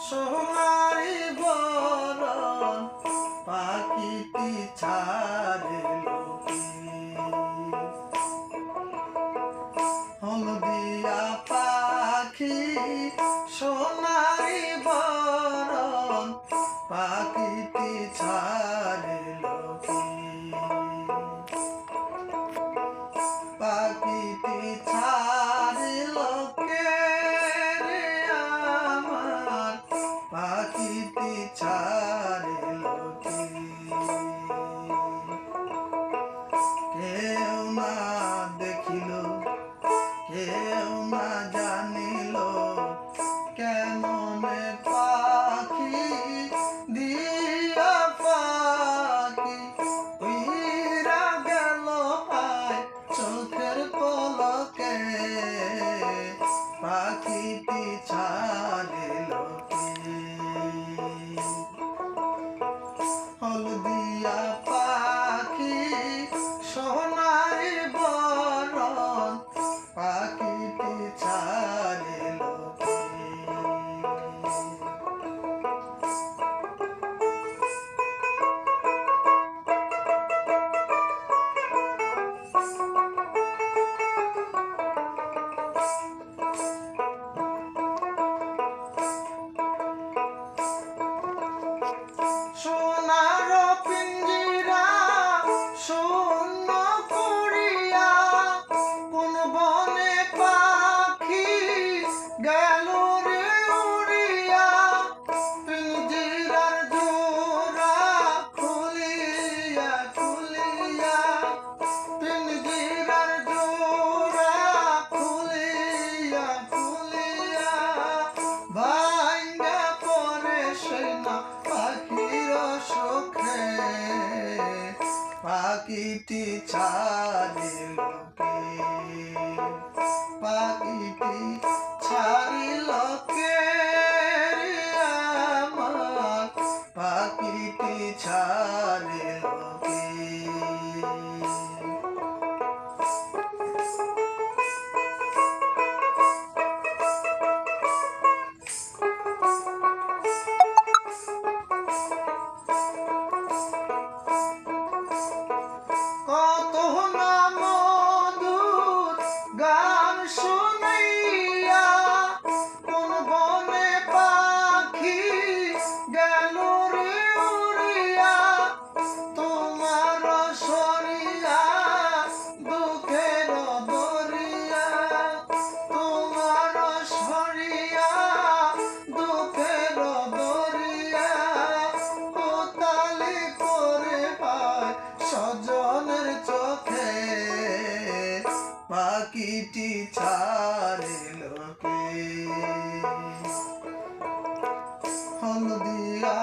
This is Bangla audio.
সোনারি বরণ পাখিটি ছাড়িল কি হলদিয়া পাখি সোনারি বরণ পাখিটি ছাড়িল কি পাখিটি ছাড়িল কে রে আমার পাখিটি ছাড়িল কি কেউ না দেখিল কেউ না জানিল কেমনে পাখি দিয়া পাখি উইরা গেল হায় চোখের পলকে পাখিটি ছাড়িল কি হলদিয়া পাখি সোনারি বরণ পাখিটি ছাড়িল কি সোনার পিঞ্জিরা শূন্য করিয়া কোন বনে পাখি গেল রে উড়িয়া পিঞ্জিরার জোড়া খুলিয়া খুলিয়া পিঞ্জিরার জোড়া খুলিয়া খুলিয়া ভাঙ্গা পড়ে সেই না পাখির শোকে পাখিটি ছাড়িল কে পাখিটি ছাড়িল কে রে আমার পাখিটি ছাড়িল কে কত না মধুর গান শুনাইয়া কোন বনে পাখি গেল রে উড়িয়া তোমার সরিয়া দুঃখের দরিয়া তোমার সরিয়া দুঃখের দরিয়া কোতালি করে পায় সজনের চোখে পাখিটি ছাড়িল কে হলদিয়া